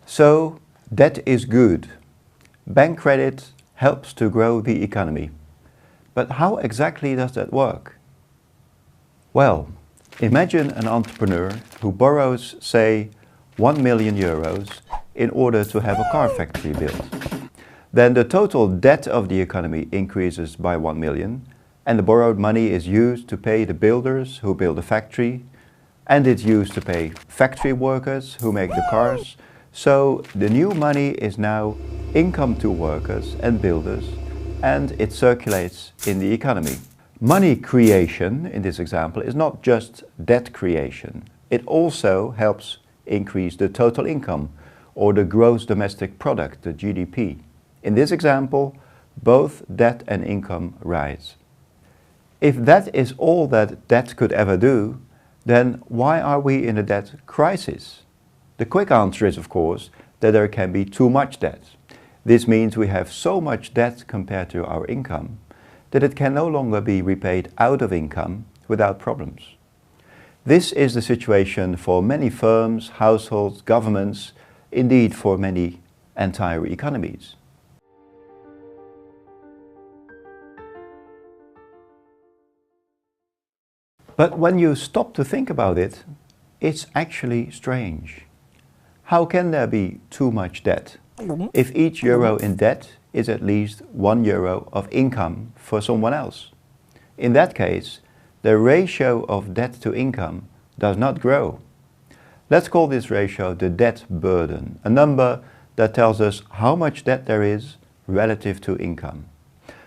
So, debt is good. Bank credit helps to grow the economy. But how exactly does that work? Well, imagine an entrepreneur who borrows, say, 1 million euros in order to have a car factory built. Then the total debt of the economy increases by 1 million, and the borrowed money is used to pay the builders who build the factory, and it's used to pay factory workers who make the cars. So the new money is now income to workers and builders, and it circulates in the economy. Money creation, in this example, is not just debt creation. It also helps increase the total income, or the gross domestic product, the GDP. In this example, both debt and income rise. If that is all that debt could ever do, then why are we in a debt crisis? The quick answer is, of course, that there can be too much debt. This means we have so much debt compared to our income that it can no longer be repaid out of income without problems. This is the situation for many firms, households, governments, indeed for many entire economies. But when you stop to think about it, it's actually strange. How can there be too much debt if each euro in debt is at least 1 euro of income for someone else? In that case, the ratio of debt to income does not grow. Let's call this ratio the debt burden, a number that tells us how much debt there is relative to income.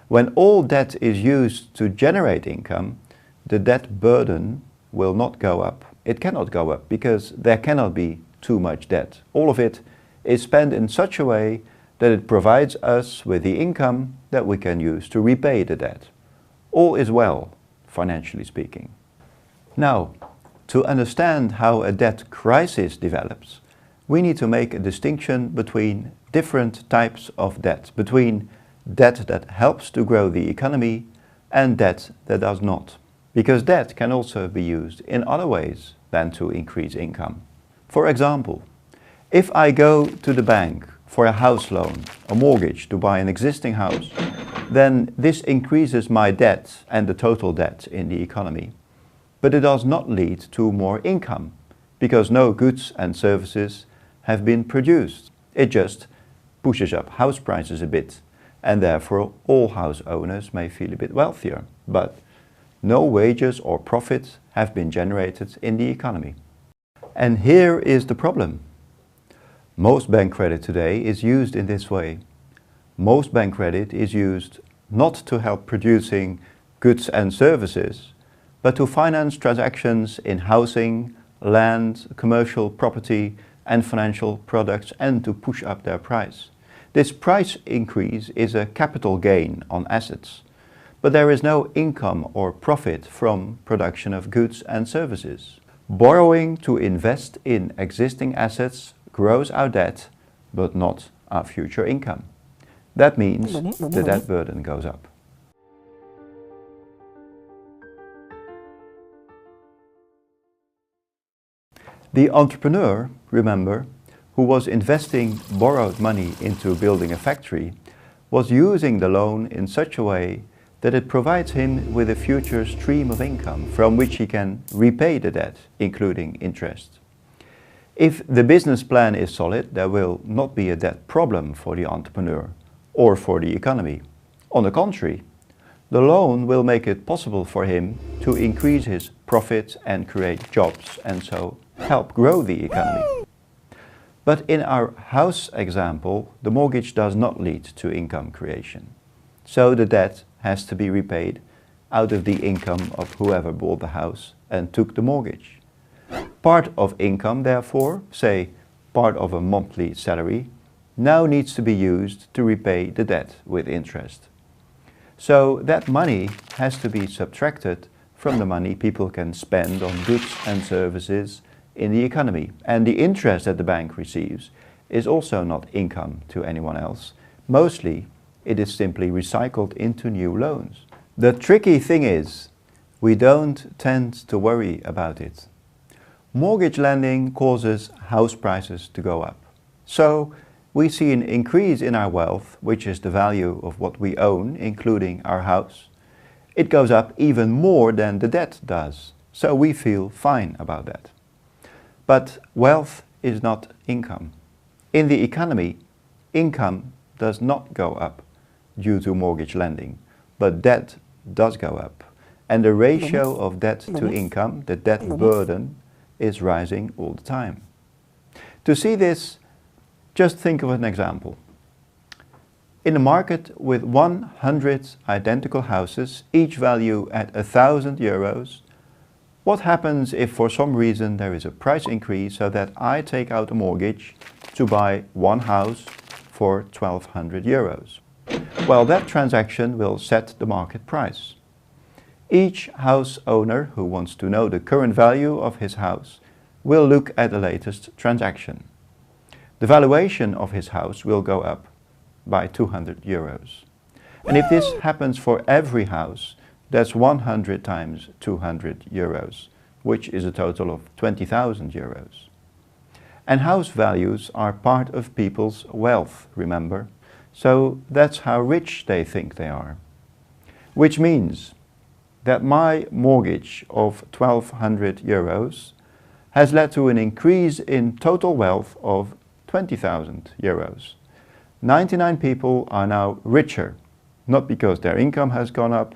When all debt is used to generate income, the debt burden will not go up. It cannot go up because there cannot be too much debt. All of it is spent in such a way that it provides us with the income that we can use to repay the debt. All is well, financially speaking. Now, to understand how a debt crisis develops, we need to make a distinction between different types of debt, between debt that helps to grow the economy and debt that does not. Because debt can also be used in other ways than to increase income. For example, if I go to the bank for a house loan, a mortgage to buy an existing house, then this increases my debt and the total debt in the economy. But it does not lead to more income, because no goods and services have been produced. It just pushes up house prices a bit, and therefore all house owners may feel a bit wealthier. But no wages or profits have been generated in the economy. And here is the problem. Most bank credit today is used in this way. Most bank credit is used not to help producing goods and services, but to finance transactions in housing, land, commercial property and financial products, and to push up their price. This price increase is a capital gain on assets, but there is no income or profit from production of goods and services. Borrowing to invest in existing assets grows our debt, but not our future income. That means the debt burden goes up. The entrepreneur, remember, who was investing borrowed money into building a factory, was using the loan in such a way that it provides him with a future stream of income from which he can repay the debt, including interest. If the business plan is solid, there will not be a debt problem for the entrepreneur or for the economy. On the contrary, the loan will make it possible for him to increase his profits and create jobs, and so help grow the economy. But in our house example, the mortgage does not lead to income creation. So the debt has to be repaid out of the income of whoever bought the house and took the mortgage. Part of income, therefore, say part of a monthly salary, now needs to be used to repay the debt with interest. So that money has to be subtracted from the money people can spend on goods and services in the economy. And the interest that the bank receives is also not income to anyone else. Mostly, it is simply recycled into new loans. The tricky thing is, we don't tend to worry about it. Mortgage lending causes house prices to go up. So we see an increase in our wealth, which is the value of what we own, including our house. It goes up even more than the debt does. So we feel fine about that. But wealth is not income. In the economy, income does not go up due to mortgage lending, but debt does go up. And the ratio of debt to income, the debt burden, is rising all the time. To see this, just think of an example. In a market with 100 identical houses, each value at €1,000, what happens if for some reason there is a price increase so that I take out a mortgage to buy one house for €1,200? Well, that transaction will set the market price. Each house owner who wants to know the current value of his house will look at the latest transaction. The valuation of his house will go up by €200. And if this happens for every house, that's 100 times €200, which is a total of €20,000. And house values are part of people's wealth, remember? So that's how rich they think they are. Which means that my mortgage of €1,200 has led to an increase in total wealth of €20,000. 99 people are now richer, not because their income has gone up,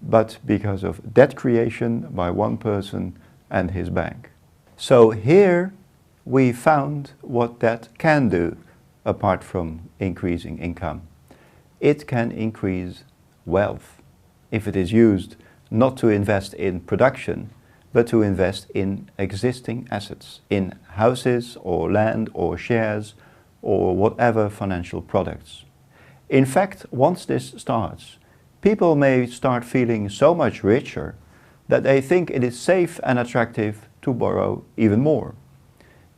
but because of debt creation by one person and his bank. So here we found what that can do, apart from increasing income. It can increase wealth if it is used not to invest in production, but to invest in existing assets, in houses or land or shares or whatever financial products. In fact, once this starts, people may start feeling so much richer that they think it is safe and attractive to borrow even more.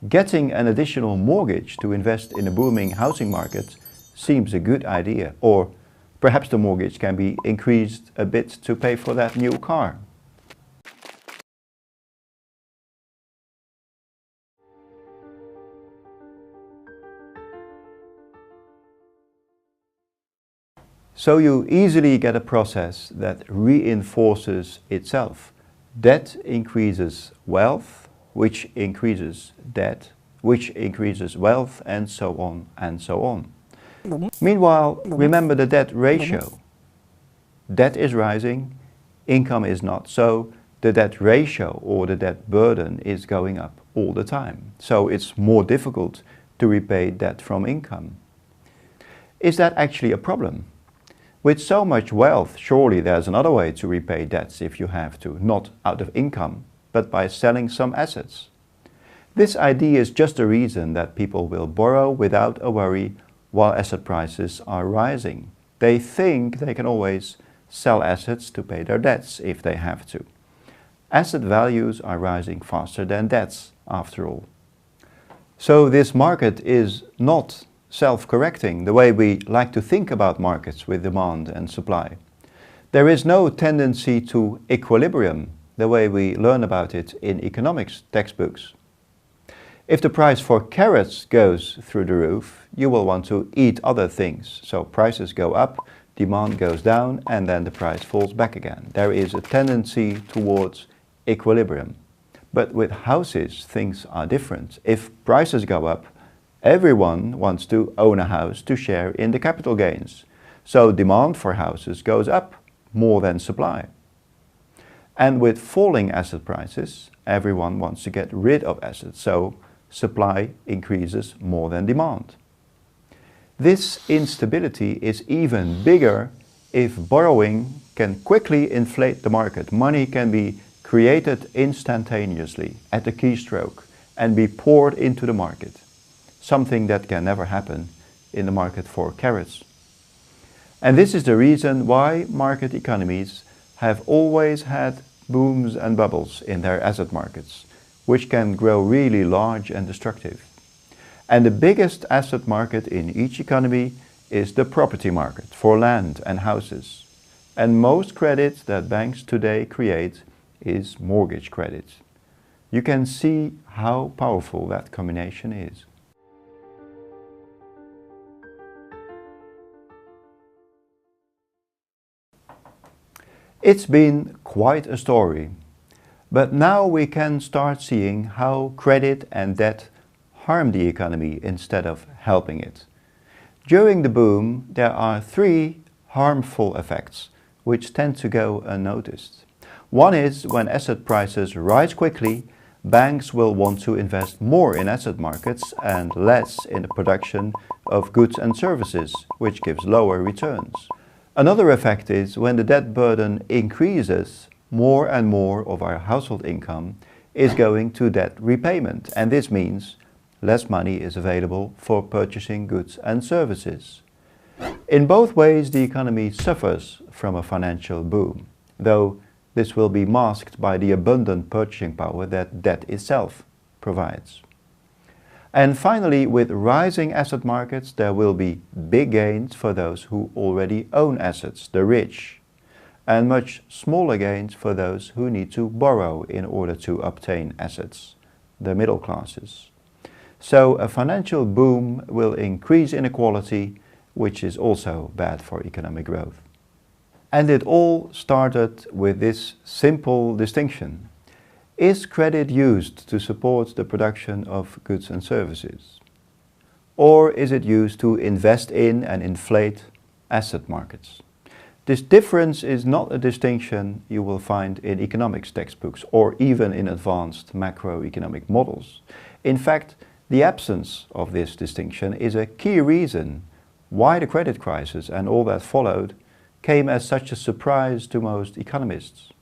Getting an additional mortgage to invest in a booming housing market seems a good idea, or perhaps the mortgage can be increased a bit to pay for that new car. So you easily get a process that reinforces itself. Debt increases wealth, which increases debt, which increases wealth, and so on and so on. Meanwhile, remember the debt ratio. Debt is rising, income is not. So the debt ratio or the debt burden is going up all the time. So it's more difficult to repay debt from income. Is that actually a problem? With so much wealth, surely there's another way to repay debts if you have to, not out of income, but by selling some assets. This idea is just a reason that people will borrow without a worry while asset prices are rising. They think they can always sell assets to pay their debts if they have to. Asset values are rising faster than debts, after all. So this market is not self-correcting the way we like to think about markets with demand and supply. There is no tendency to equilibrium the way we learn about it in economics textbooks. If the price for carrots goes through the roof, you will want to eat other things. So prices go up, demand goes down, and then the price falls back again. There is a tendency towards equilibrium. But with houses, things are different. If prices go up, everyone wants to own a house to share in the capital gains. So demand for houses goes up more than supply. And with falling asset prices, everyone wants to get rid of assets. So supply increases more than demand. This instability is even bigger if borrowing can quickly inflate the market. Money can be created instantaneously at a keystroke and be poured into the market. Something that can never happen in the market for carrots. And this is the reason why market economies have always had booms and bubbles in their asset markets, which can grow really large and destructive. And the biggest asset market in each economy is the property market for land and houses. And most credit that banks today create is mortgage credit. You can see how powerful that combination is. It's been quite a story, but now we can start seeing how credit and debt harm the economy instead of helping it. During the boom, there are three harmful effects which tend to go unnoticed. One is when asset prices rise quickly, banks will want to invest more in asset markets and less in the production of goods and services, which gives lower returns. Another effect is when the debt burden increases, more and more of our household income is going to debt repayment, and this means less money is available for purchasing goods and services. In both ways, the economy suffers from a financial boom, though this will be masked by the abundant purchasing power that debt itself provides. And finally, with rising asset markets, there will be big gains for those who already own assets, the rich, and much smaller gains for those who need to borrow in order to obtain assets, the middle classes. So a financial boom will increase inequality, which is also bad for economic growth. And it all started with this simple distinction. Is credit used to support the production of goods and services? Or is it used to invest in and inflate asset markets? This difference is not a distinction you will find in economics textbooks or even in advanced macroeconomic models. In fact, the absence of this distinction is a key reason why the credit crisis and all that followed came as such a surprise to most economists.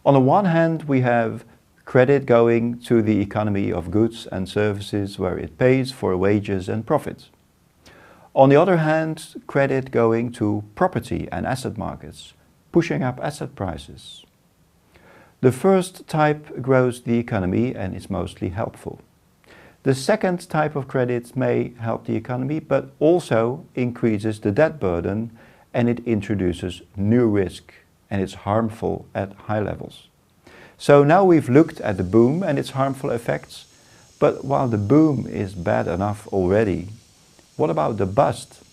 On the one hand, we have credit going to the economy of goods and services where it pays for wages and profits. On the other hand, credit going to property and asset markets, pushing up asset prices. The first type grows the economy and is mostly helpful. The second type of credit may help the economy, but also increases the debt burden, and it introduces new risk, and it's harmful at high levels. So now we've looked at the boom and its harmful effects, but while the boom is bad enough already, what about the bust?